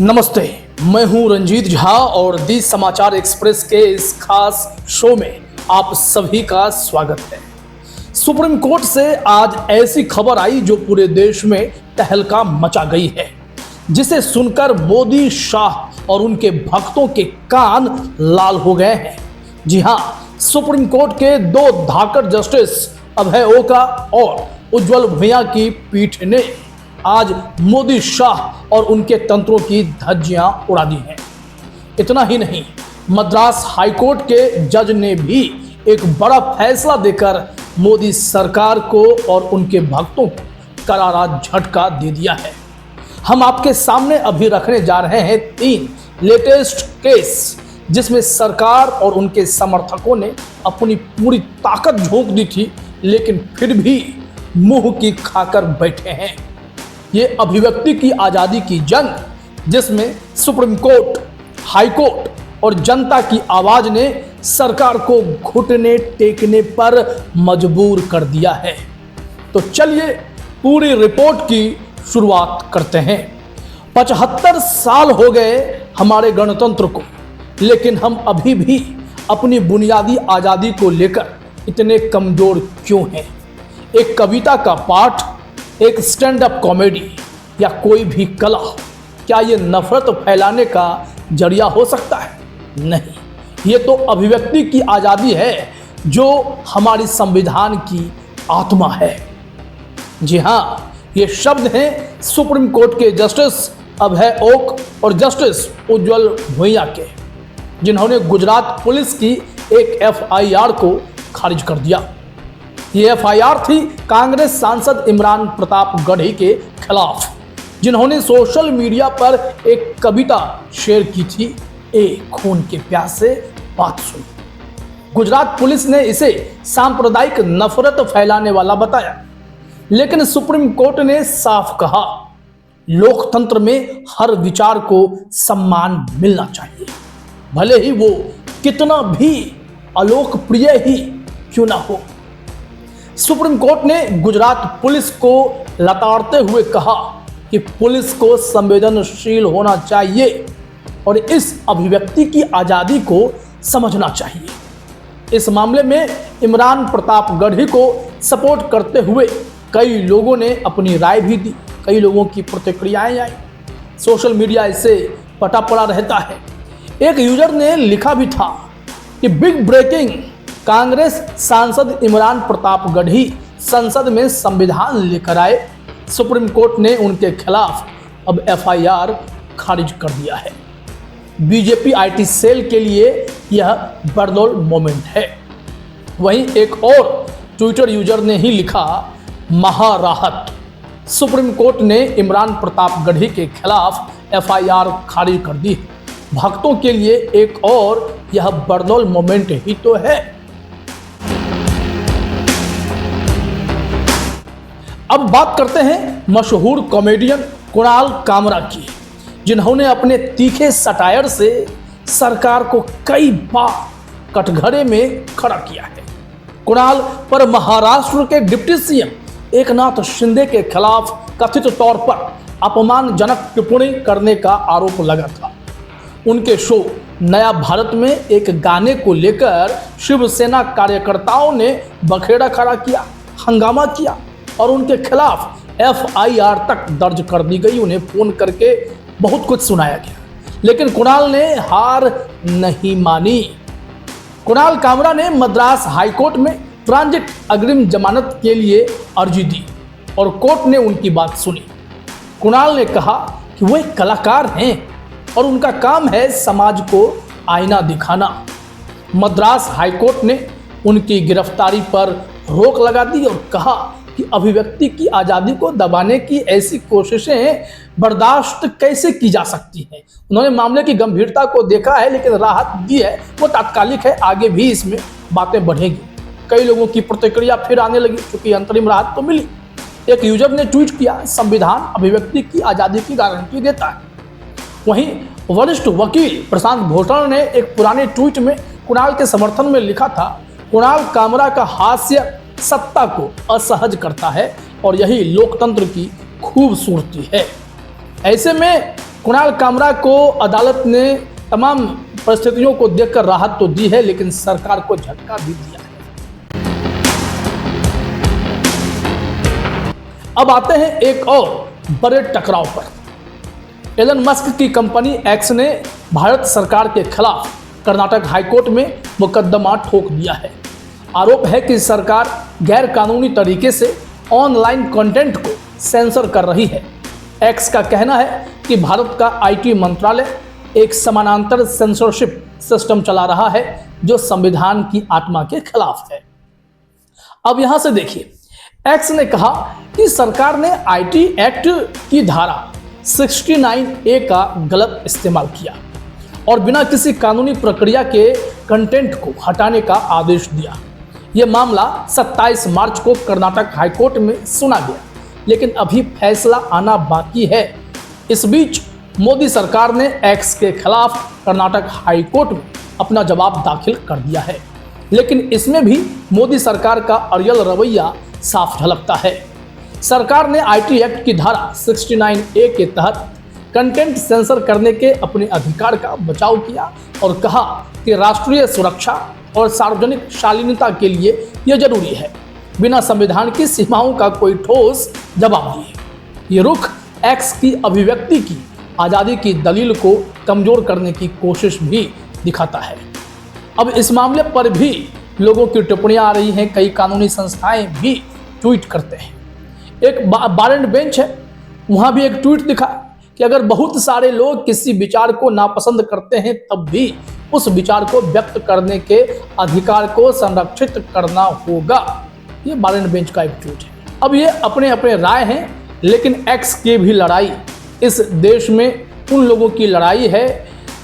नमस्ते, मैं हूं रंजीत झा और दी समाचार एक्सप्रेस के इस खास शो में आप सभी का स्वागत है। सुप्रीम कोर्ट से आज ऐसी खबर आई जो पूरे देश में तहलका मचा गई है, जिसे सुनकर मोदी, शाह और उनके भक्तों के कान लाल हो गए हैं। जी हां, सुप्रीम कोर्ट के दो धाकड़ जस्टिस अभय ओका और उज्जवल भुइयां की पीठ ने आज मोदी, शाह और उनके तंत्रों की धज्जियां उड़ा दी हैं। इतना ही नहीं, मद्रास हाईकोर्ट के जज ने भी एक बड़ा फैसला देकर मोदी सरकार को और उनके भक्तों को करारा झटका दे दिया है। हम आपके सामने अभी रखने जा रहे हैं 3 लेटेस्ट केस, जिसमें सरकार और उनके समर्थकों ने अपनी पूरी ताकत झोंक दी थी, लेकिन फिर भी मुंह की खाकर बैठे हैं। ये अभिव्यक्ति की आज़ादी की जंग, जिसमें सुप्रीम कोर्ट, हाई कोर्ट और जनता की आवाज ने सरकार को घुटने टेकने पर मजबूर कर दिया है। तो चलिए पूरी रिपोर्ट की शुरुआत करते हैं। 75 साल हो गए हमारे गणतंत्र को, लेकिन हम अभी भी अपनी बुनियादी आज़ादी को लेकर इतने कमजोर क्यों हैं? एक कविता का पाठ, एक स्टैंड अप कॉमेडी या कोई भी कला, क्या ये नफरत फैलाने का जरिया हो सकता है? नहीं, ये तो अभिव्यक्ति की आज़ादी है जो हमारी संविधान की आत्मा है। जी हाँ, ये शब्द हैं सुप्रीम कोर्ट के जस्टिस अभय ओक और जस्टिस उज्जवल भुइयां के, जिन्होंने गुजरात पुलिस की एक FIR को खारिज कर दिया। ये FIR थी कांग्रेस सांसद इमरान प्रताप गढ़ी के खिलाफ, जिन्होंने सोशल मीडिया पर एक कविता शेयर की थी, ए खून के प्यासे बात सुन। गुजरात पुलिस ने इसे सांप्रदायिक नफरत फैलाने वाला बताया, लेकिन सुप्रीम कोर्ट ने साफ कहा, लोकतंत्र में हर विचार को सम्मान मिलना चाहिए, भले ही वो कितना भी अलोकप्रिय ही क्यों ना हो। सुप्रीम कोर्ट ने गुजरात पुलिस को लताड़ते हुए कहा कि पुलिस को संवेदनशील होना चाहिए और इस अभिव्यक्ति की आज़ादी को समझना चाहिए। इस मामले में इमरान प्रताप गढ़ी को सपोर्ट करते हुए कई लोगों ने अपनी राय भी दी, कई लोगों की प्रतिक्रियाएं आई। सोशल मीडिया इससे पटा पड़ा रहता है। एक यूजर ने लिखा भी था कि बिग ब्रेकिंग, कांग्रेस सांसद इमरान प्रताप गढ़ी संसद में संविधान लेकर आए, सुप्रीम कोर्ट ने उनके खिलाफ अब FIR खारिज कर दिया है। बीजेपी IT सेल के लिए यह बरदौल मोमेंट है। वहीं एक और ट्विटर यूजर ने ही लिखा, महाराहत, सुप्रीम कोर्ट ने इमरान प्रताप गढ़ी के खिलाफ FIR खारिज कर दी है। भक्तों के लिए एक और यह बरदौल मोमेंट ही तो है। अब बात करते हैं मशहूर कॉमेडियन कुणाल कामरा की, जिन्होंने अपने तीखे सटायर से सरकार को कई बार कटघरे में खड़ा किया है। कुणाल पर महाराष्ट्र के डिप्टी CM एकनाथ शिंदे के खिलाफ कथित तौर पर अपमानजनक टिप्पणी करने का आरोप लगा था। उनके शो नया भारत में एक गाने को लेकर शिवसेना कार्यकर्ताओं ने बखेड़ा खड़ा किया, हंगामा किया और उनके खिलाफ FIR तक दर्ज कर दी गई। उन्हें फोन करके बहुत कुछ सुनाया गया, लेकिन कुणाल ने हार नहीं मानी। कुणाल कामरा ने मद्रास हाईकोर्ट में ट्रांजिट अग्रिम जमानत के लिए अर्जी दी और कोर्ट ने उनकी बात सुनी। कुणाल ने कहा कि वो एक कलाकार हैं और उनका काम है समाज को आईना दिखाना। मद्रास हाईकोर्ट ने उनकी गिरफ्तारी पर रोक लगा दी और कहा कि अभिव्यक्ति की आज़ादी को दबाने की ऐसी कोशिशें बर्दाश्त कैसे की जा सकती हैं। उन्होंने मामले की गंभीरता को देखा है, लेकिन राहत दी है वो तात्कालिक है, आगे भी इसमें बातें बढ़ेगी। कई लोगों की प्रतिक्रिया फिर आने लगी, क्योंकि अंतरिम राहत तो मिली। एक यूजर ने ट्वीट किया, संविधान अभिव्यक्ति की आजादी की गारंटी देता है। वहीं वरिष्ठ वकील प्रशांत भूषण ने एक पुराने ट्वीट में कुणाल के समर्थन में लिखा था, कुणाल कामरा का हास्य सत्ता को असहज करता है और यही लोकतंत्र की खूबसूरती है। ऐसे में कुणाल कामरा को अदालत ने तमाम परिस्थितियों को देखकर राहत तो दी है, लेकिन सरकार को झटका भी दिया है। अब आते हैं एक और बड़े टकराव पर। एलन मस्क की कंपनी एक्स ने भारत सरकार के खिलाफ कर्नाटक हाईकोर्ट में मुकदमा ठोक दिया है। आरोप है कि सरकार गैर कानूनी तरीके से ऑनलाइन कंटेंट को सेंसर कर रही है। एक्स का कहना है कि भारत का आईटी मंत्रालय एक समानांतर सेंसरशिप सिस्टम चला रहा है जो संविधान की आत्मा के खिलाफ है। अब यहां से देखिए, एक्स ने कहा कि सरकार ने आईटी एक्ट की धारा 69A का गलत इस्तेमाल किया और बिना किसी कानूनी प्रक्रिया के कंटेंट को हटाने का आदेश दिया। यह मामला 27 मार्च को कर्नाटक हाईकोर्ट में सुना गया, लेकिन अभी फैसला आना बाकी है। इस बीच मोदी सरकार ने एक्स के खिलाफ कर्नाटक हाईकोर्ट में अपना जवाब दाखिल कर दिया है, लेकिन इसमें भी मोदी सरकार का अड़ियल रवैया साफ झलकता है। सरकार ने आईटी एक्ट की धारा 69A के तहत कंटेंट सेंसर करने के अपने अधिकार का बचाव किया और कहा कि राष्ट्रीय सुरक्षा और सार्वजनिक शालीनता के लिए यह जरूरी है, बिना संविधान की सीमाओं का कोई ठोस जवाब दिए। ये रुख एक्स की अभिव्यक्ति की आज़ादी की दलील को कमजोर करने की कोशिश भी दिखाता है। अब इस मामले पर भी लोगों की टिप्पणियां आ रही हैं, कई कानूनी संस्थाएं भी ट्वीट करते हैं। एक बार एंड बेंच है, वहां भी एक ट्वीट दिखा कि अगर बहुत सारे लोग किसी विचार को नापसंद करते हैं तब भी उस विचार को व्यक्त करने के अधिकार को संरक्षित करना होगा। ये बार एंड बेंच का एक ट्वीट है। अब ये अपने अपने राय हैं, लेकिन एक्स की भी लड़ाई इस देश में उन लोगों की लड़ाई है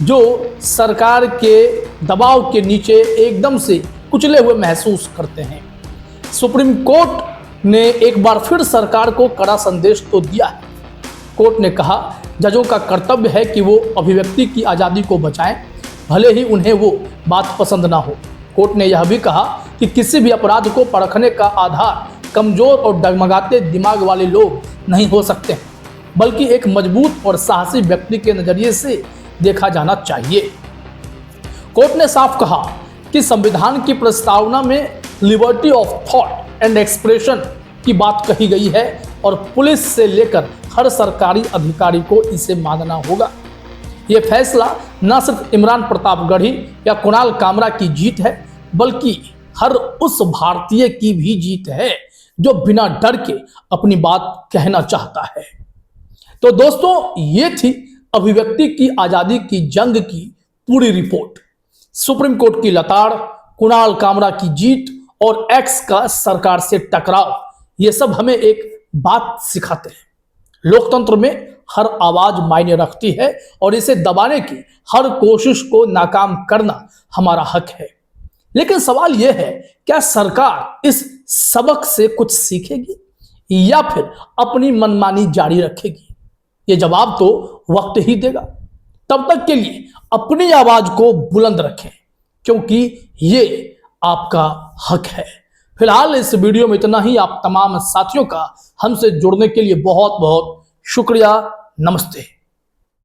जो सरकार के दबाव के नीचे एकदम से कुचले हुए महसूस करते हैं। सुप्रीम कोर्ट ने एक बार फिर सरकार को कड़ा संदेश तो दिया है। कोर्ट ने कहा, जजों का कर्तव्य है कि वो अभिव्यक्ति की आज़ादी को बचाएं, भले ही उन्हें वो बात पसंद ना हो। कोर्ट ने यह भी कहा कि किसी भी अपराध को परखने का आधार कमजोर और डगमगाते दिमाग वाले लोग नहीं हो सकते, बल्कि एक मजबूत और साहसी व्यक्ति के नजरिए से देखा जाना चाहिए। कोर्ट ने साफ कहा कि संविधान की प्रस्तावना में liberty of thought and expression की बात कही गई है और पुलिस से लेकर हर सरकारी अधिकारी को इसे मानना होगा। यह फैसला न सिर्फ इमरान प्रतापगढ़ी या कुणाल कामरा की जीत है, बल्कि हर उस भारतीय की भी जीत है जो बिना डर के अपनी बात कहना चाहता है। तो दोस्तों, ये थी अभिव्यक्ति की आजादी की जंग की पूरी रिपोर्ट। सुप्रीम कोर्ट की लताड़, कुणाल कामरा की जीत और एक्स का सरकार से टकराव, ये सब हमें एक बात सिखाते हैं। लोकतंत्र में हर आवाज मायने रखती है और इसे दबाने की हर कोशिश को नाकाम करना हमारा हक है। लेकिन सवाल यह है, क्या सरकार इस सबक से कुछ सीखेगी या फिर अपनी मनमानी जारी रखेगी? ये जवाब तो वक्त ही देगा। तब तक के लिए अपनी आवाज को बुलंद रखें, क्योंकि ये आपका हक है। फिलहाल इस वीडियो में इतना ही। आप तमाम साथियों का हमसे जुड़ने के लिए बहुत बहुत शुक्रिया। नमस्ते।